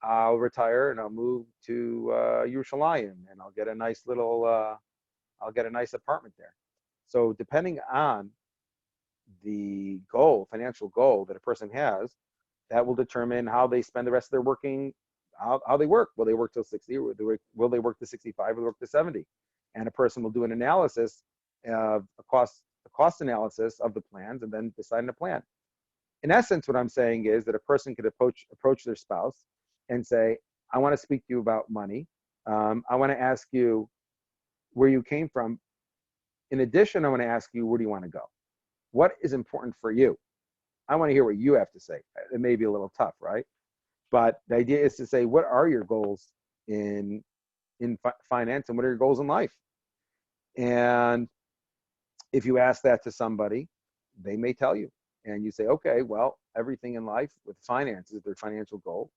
I'll retire and I'll move to Yerushalayim and I'll get a nice apartment there. So depending on the financial goal that a person has, that will determine how they spend the rest of their working, how they work. Will they work till 60? Will they work to 65? Will they work to 70? And a person will do an analysis, a cost analysis of the plans, and then decide on a plan. In essence, what I'm saying is that a person could approach their spouse and say, I want to speak to you about money. I want to ask you where you came from. In addition, I want to ask you, where do you want to go? What is important for you? I want to hear what you have to say. It may be a little tough, right? But the idea is to say, what are your goals in finance, and what are your goals in life? And if you ask that to somebody, they may tell you. And you say, okay, well, everything in life with finances, their financial goal,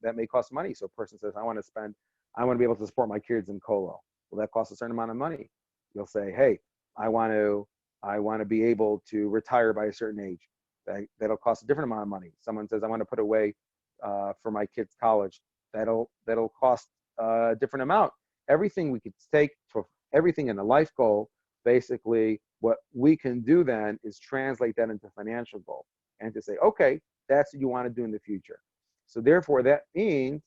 that may cost money. So a person says, I want to be able to support my kids in Colo. Well, that costs a certain amount of money. You'll say, hey, I want to be able to retire by a certain age. That'll cost a different amount of money. Someone says, I want to put away for my kids' college. That'll cost a different amount. Everything we could take for everything in a life goal, basically what we can do then is translate that into financial goal and to say, okay, that's what you want to do in the future. So therefore, that means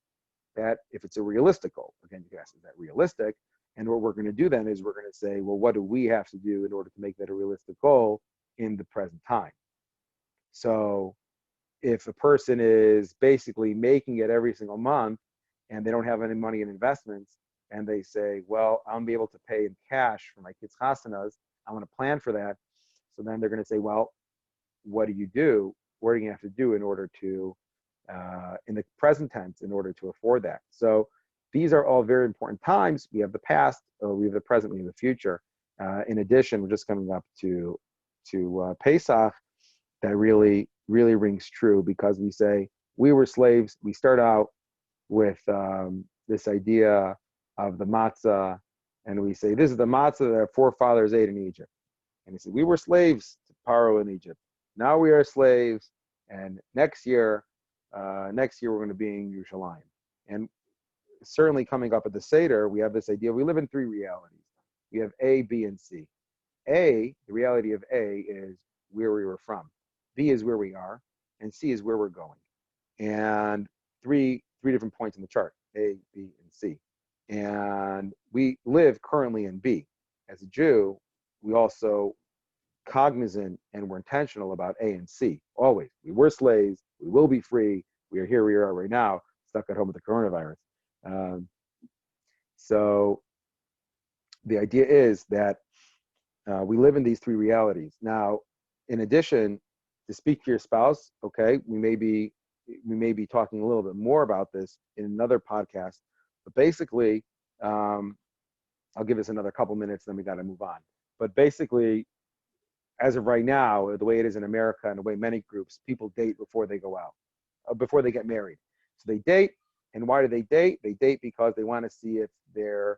that if it's a realistic goal, again, you can ask, is that realistic? And what we're going to do then is we're going to say, well, what do we have to do in order to make that a realistic goal in the present time? So if a person is basically making it every single month and they don't have any money in investments, and they say, well, I'll be able to pay in cash for my kids' chasanas, I want to plan for that. So then they're going to say, well, what do you do? What are you going to have to do in order to, in the present tense, in order to afford that? So these are all very important times. We have the past, we have the present, we have the future. In addition, we're just coming up to Pesach. That really rings true, because we say we were slaves. We start out with this idea of the matzah, and we say this is the matzah that our forefathers ate in Egypt. And he said we were slaves to Paro in Egypt. Now we are slaves, and next year we're going to be in Yerushalayim. And certainly coming up at the Seder, we have this idea. We live in three realities. We have A, B, and C. A, the reality of A is where we were from. B is where we are, and C is where we're going. And three different points in the chart, A, B, and C. And we live currently in B. As a Jew, we also cognizant and we're intentional about A and C, always. We were slaves, we will be free, we are right now, stuck at home with the coronavirus. So the idea is that we live in these three realities. Now, in addition, to speak to your spouse, okay, we may be talking a little bit more about this in another podcast, but basically, I'll give us another couple minutes, then we got to move on. But basically, as of right now, the way it is in America and the way many groups, people date before they go out, before they get married. So they date, and why do they date? They date because they want to see if they're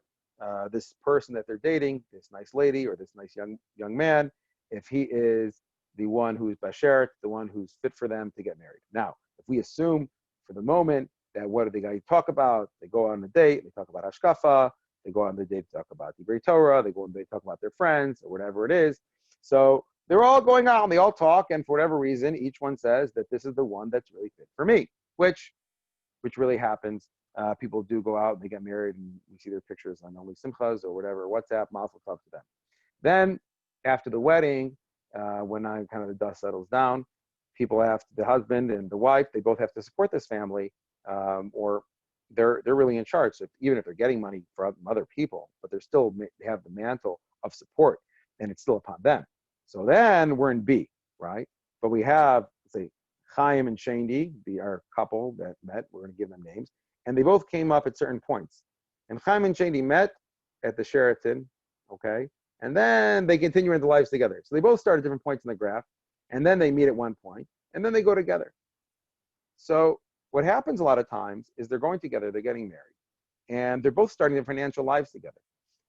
this person that they're dating, this nice lady or this nice young man, if he is the one who's bashert, the one who's fit for them to get married. Now, if we assume for the moment that what are they going to talk about? They go on a date, they talk about hashkafa, they go on the date to talk about the Divrei Torah, they go on the date to talk about their friends or whatever it is. So they're all going out and they all talk, and for whatever reason, each one says that this is the one that's really fit for me, which really happens. People do go out and they get married, and we see their pictures on Only Simchas or whatever, WhatsApp, Mazel Tov to them. Then after the wedding, when kind of the dust settles down, people have the husband and the wife, they both have to support this family, or they're really in charge. So even if they're getting money from other people, but they have the mantle of support, and it's still upon them. So then we're in B, right? But we have, say, Chaim and Shandi, our couple that met, we're going to give them names, and they both came up at certain points. And Chaim and Shandi met at the Sheraton, okay, and then they continue into lives together. So they both start at different points in the graph, and then they meet at one point, and then they go together. So what happens a lot of times is they're going together, they're getting married, and they're both starting their financial lives together.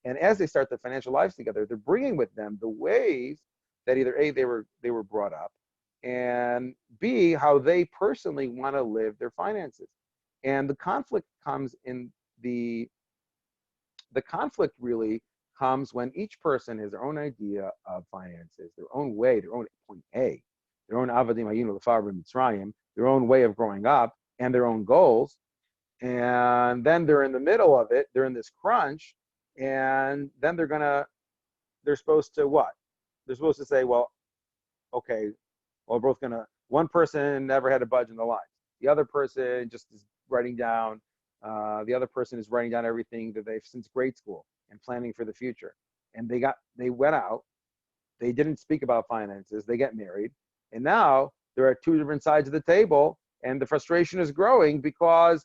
And as they start their financial lives together, they're bringing with them the ways that either A, they were brought up, and B, how they personally want to live their finances. And the conflict comes in the conflict really comes when each person has their own idea of finances, their own way, their own point A, their own avadim hayinu l'far b'mitzrayim, their own way of growing up, and their own goals. And then they're in the middle of it, they're in this crunch, and then they're supposed to what? They're supposed to say, well, okay, well, we're both one person never had a budget in their life. The other person just is writing down, the other person is writing down everything that they've since grade school and planning for the future. And they went out, they didn't speak about finances, they get married, and now they're at two different sides of the table, and the frustration is growing because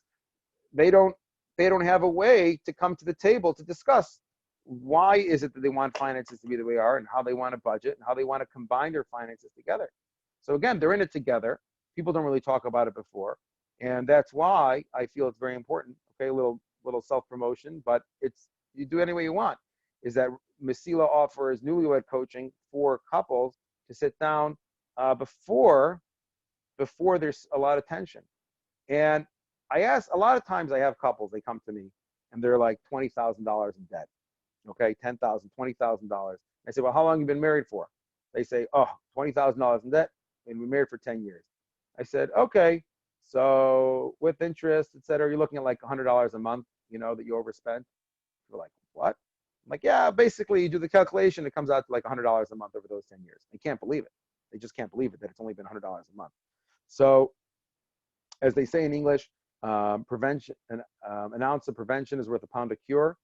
they don't have a way to come to the table to discuss why is it that they want finances to be the way they are, and how they want to budget, and how they want to combine their finances together. So again, they're in it together. People don't really talk about it before. And that's why I feel it's very important. Okay, a little self-promotion, but you do it any way you want. Is that Mesila offers newlywed coaching for couples to sit down before there's a lot of tension. And a lot of times I have couples, they come to me and they're like $20,000 in debt. Okay, $10,000, $20,000. I say, well, how long have you been married for? They say, oh, $20,000 in debt, and we're married for 10 years. I said, okay, so with interest, et cetera, you're looking at like $100 a month, that you overspent. They're like, what? I'm like, yeah, basically you do the calculation, it comes out to like $100 a month over those 10 years. They can't believe it. They just can't believe it that it's only been $100 a month. So as they say in English, prevention, an ounce of prevention is worth a pound of cure.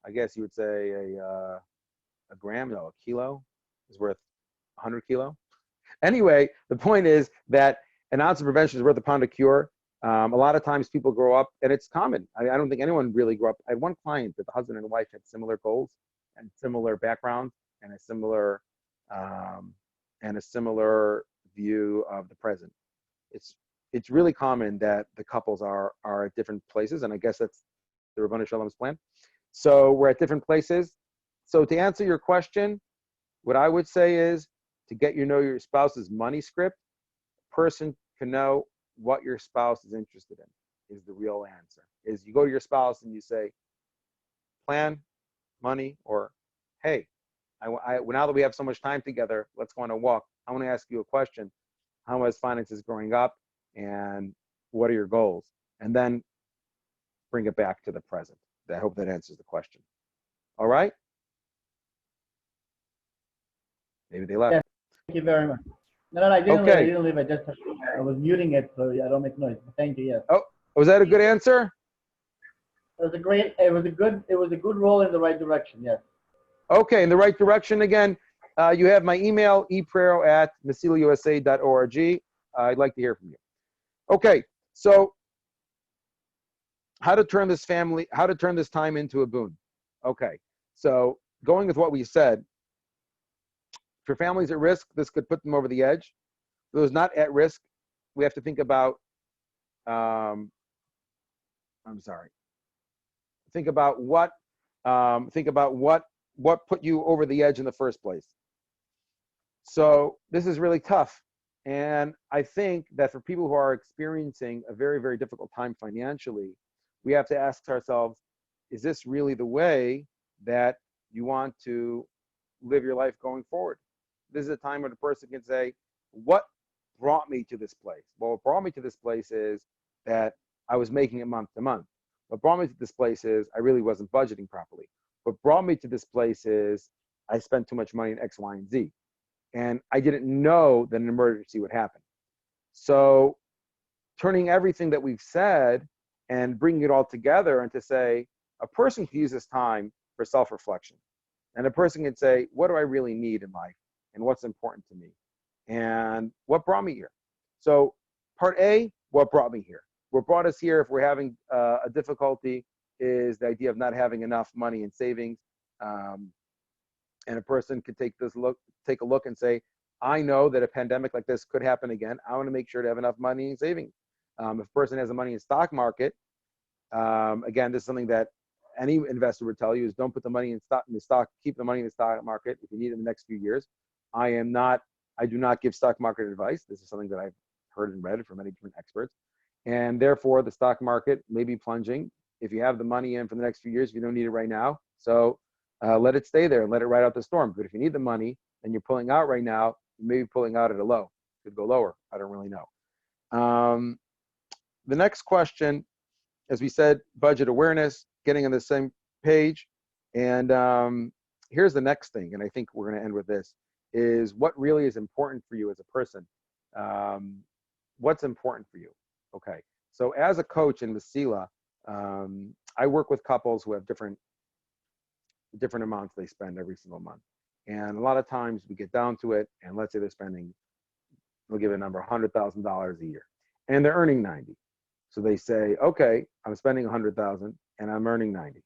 I guess you would say a gram, no, a kilo is worth 100 kilo. Anyway, the point is that an ounce of prevention is worth a pound of cure. A lot of times people grow up, and it's common. I don't think anyone really grew up. I had one client that the husband and wife had similar goals and similar backgrounds and a similar view of the present. It's really common that the couples are at different places, and I guess that's the Rabbanu Shalom's plan. So we're at different places. So to answer your question, what I would say is to get your spouse's money script, a person can know what your spouse is interested in is the real answer. Is you go to your spouse and you say, plan, money, or hey, now that we have so much time together, let's go on a walk. I want to ask you a question. How was finances growing up, and what are your goals? And then bring it back to the present. I hope that answers the question. All right? Maybe they left. Yes, thank you very much. No, I didn't Okay. leave. I was muting it so I don't make noise. Thank you. Yes. Oh, was that a good answer? It was a good roll in the right direction. Yes. Okay, in the right direction again. You have my email, eprero@mesilausa.org. I'd like to hear from you. Okay, so how to turn this time into a boon. Okay, so going with what we said, for families at risk, this could put them over the edge. For those not at risk, we have to think about, think about what put you over the edge in the first place. So this is really tough. And I think that for people who are experiencing a very, very difficult time financially, we have to ask ourselves, is this really the way that you want to live your life going forward? This is a time when a person can say, what brought me to this place? Well, what brought me to this place is that I was making it month to month. What brought me to this place is I really wasn't budgeting properly. What brought me to this place is I spent too much money in X, Y, and Z. And I didn't know that an emergency would happen. So turning everything that we've said and bringing it all together and to say, a person can use this time for self-reflection. And a person can say, what do I really need in life? And what's important to me? And what brought me here? So part A, what brought me here? What brought us here, if we're having a difficulty, is the idea of not having enough money in savings. And a person could take a look and say, I know that a pandemic like this could happen again. I want to make sure to have enough money in savings. If a person has the money in stock market, again, this is something that any investor would tell you, is don't put the money in stock, keep the money in the stock market if you need it in the next few years. I do not give stock market advice. This is something that I've heard and read from many different experts. And therefore, the stock market may be plunging. If you have the money in for the next few years, you don't need it right now. So let it stay there and let it ride out the storm. But if you need the money and you're pulling out right now, you may be pulling out at a low. It could go lower. I don't really know. The next question, as we said, budget awareness, getting on the same page. And here's the next thing, and I think we're going to end with this, is what really is important for you as a person. What's important for you? Okay, so as a coach in Mesila, I work with couples who have different amounts they spend every single month. And a lot of times we get down to it, and let's say they're spending, we'll give a number, $100,000 a year, and they're earning 90. So they say, okay, I'm spending 100,000 and I'm earning 90.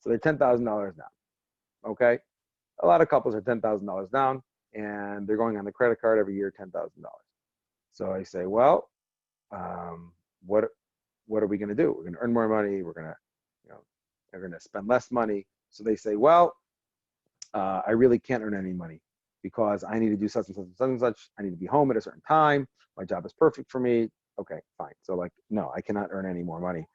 So they're $10,000 down. Okay, a lot of couples are $10,000 down, and they're going on the credit card every year, $10,000. So I say, well, what are we going to do? We're going to earn more money. We're going to spend less money. So they say, well, I really can't earn any money because I need to do such and such and such and such. I need to be home at a certain time. My job is perfect for me. Okay, fine. So like, no, I cannot earn any more money.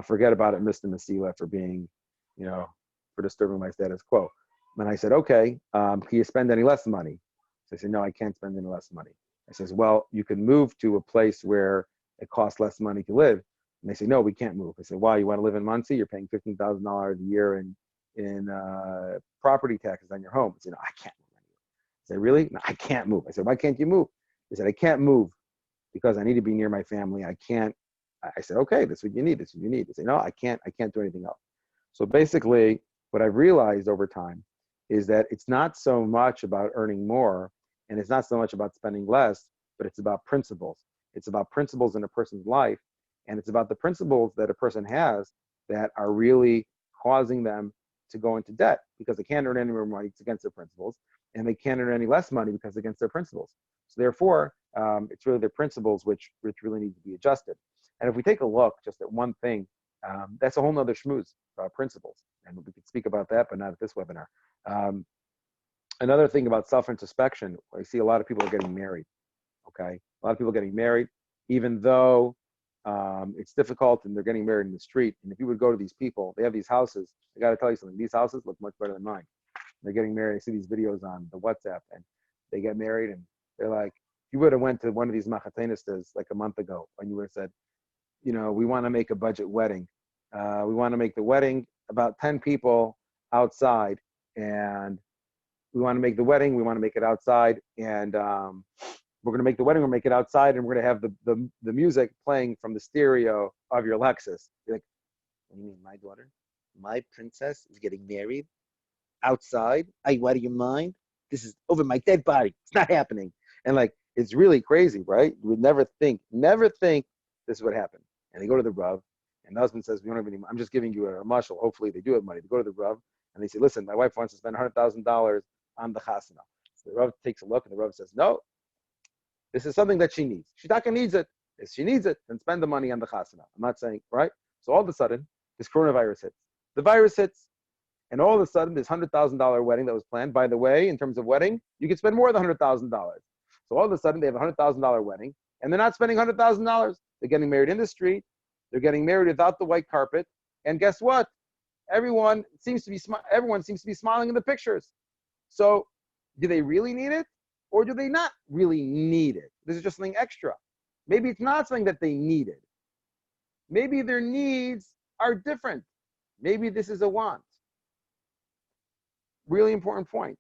Forget about it, Mr. Mesila, for being, for disturbing my status quo. And I said, okay, can you spend any less money? So I said, no, I can't spend any less money. I says, well, you can move to a place where it costs less money to live. And they say, no, we can't move. I said, why? You want to live in Muncie? You're paying $15,000 a year in property taxes on your home. I said, no, I can't move anywhere. I said, really? No, I can't move. I said, why can't you move? He said, I can't move because I need to be near my family. I can't. I said, okay, that's what you need. That's what you need. They say, no, I can't do anything else. So basically, what I've realized over time is that it's not so much about earning more, and it's not so much about spending less, but it's about principles. It's about principles in a person's life, and it's about the principles that a person has that are really causing them to go into debt because they can't earn any more money. It's against their principles, and they can't earn any less money because it's against their principles. So therefore, it's really their principles which really need to be adjusted. And if we take a look just at one thing, that's a whole nother schmooze, principles. And we could speak about that, but not at this webinar. Another thing about self-introspection, I see a lot of people are getting married, okay? A lot of people are getting married, even though it's difficult and they're getting married in the street. And if you would go to these people, they have these houses. I got to tell you something, these houses look much better than mine. They're getting married. I see these videos on the WhatsApp, and they get married, and they're like, you would have went to one of these machatenistas like a month ago, and you would have said, we want to make a budget wedding. We want to make the wedding about 10 people outside, and we want to make the wedding. We want to make it outside, and we're going to make the wedding. We'll make it outside, and we're going to have the music playing from the stereo of your Lexus. You're like, what do you mean, my daughter, my princess is getting married outside? What do you mind? This is over my dead body. It's not happening. And like, it's really crazy, right? You would never think this would happen. And they go to the Rav, and the husband says, we don't have any money. I'm just giving you a mashal. Hopefully they do have money. They go to the Rav, and they say, listen, my wife wants to spend $100,000 on the chasana. So the Rav takes a look, and the Rav says, no, this is something that she needs. She taka needs it. If she needs it, then spend the money on the chasana. I'm not saying, right? So all of a sudden, this coronavirus hits. The virus hits, and all of a sudden, this $100,000 wedding that was planned, by the way, in terms of wedding, you can spend more than $100,000. So all of a sudden, they have a $100,000 wedding, and they're not spending $100,000. They're getting married in the street. They're getting married without the white carpet. And guess what? Everyone seems to be smiling in the pictures. So do they really need it, or do they not really need it? This is just something extra. Maybe it's not something that they needed. Maybe their needs are different. Maybe this is a want. Really important point.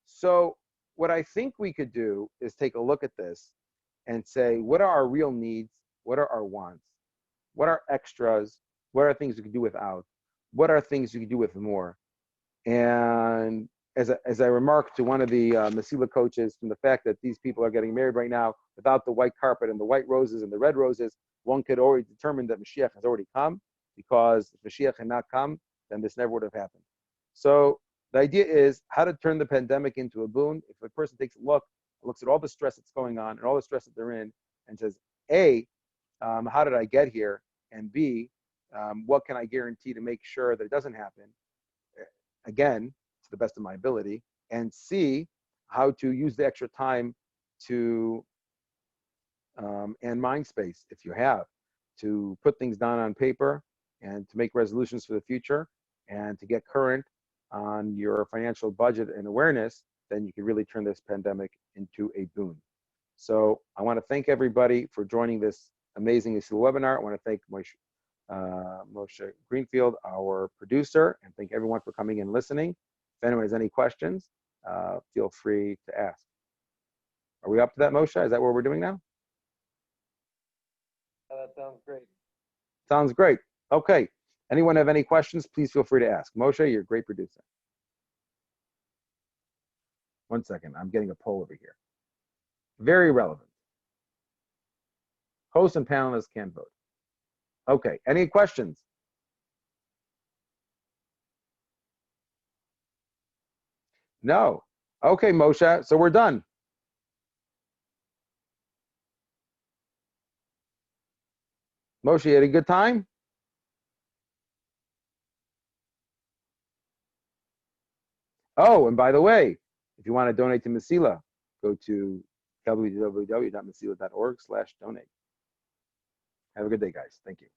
So what I think we could do is take a look at this and say, what are our real needs? What are our wants? What are extras? What are things we could do without? What are things we could do with more? And as I remarked to one of the Mesila coaches, from the fact that these people are getting married right now without the white carpet and the white roses and the red roses, one could already determine that Mashiach has already come, because if Mashiach had not come, then this never would have happened. So the idea is how to turn the pandemic into a boon. If a person takes a look, looks at all the stress that's going on and all the stress that they're in, and says, A, how did I get here? And B, what can I guarantee to make sure that it doesn't happen? Again, to the best of my ability. And C, how to use the extra time to, and mind space, if you have, to put things down on paper and to make resolutions for the future and to get current on your financial budget and awareness, then you can really turn this pandemic into a boon. So I want to thank everybody for joining this amazing webinar. I want to thank Moshe Greenfield, our producer, and thank everyone for coming and listening. If anyone has any questions, feel free to ask. Are we up to that, Moshe? Is that what we're doing now? That sounds great. Sounds great. Okay. Anyone have any questions, please feel free to ask. Moshe, you're a great producer. One second. I'm getting a poll over here. Very relevant. Hosts and panelists can vote. Okay. Any questions? No. Okay, Moshe. So we're done. Moshe, you had a good time? Oh, and by the way, if you want to donate to Mesila, go to www.mesila.org/donate. Have a good day, guys. Thank you.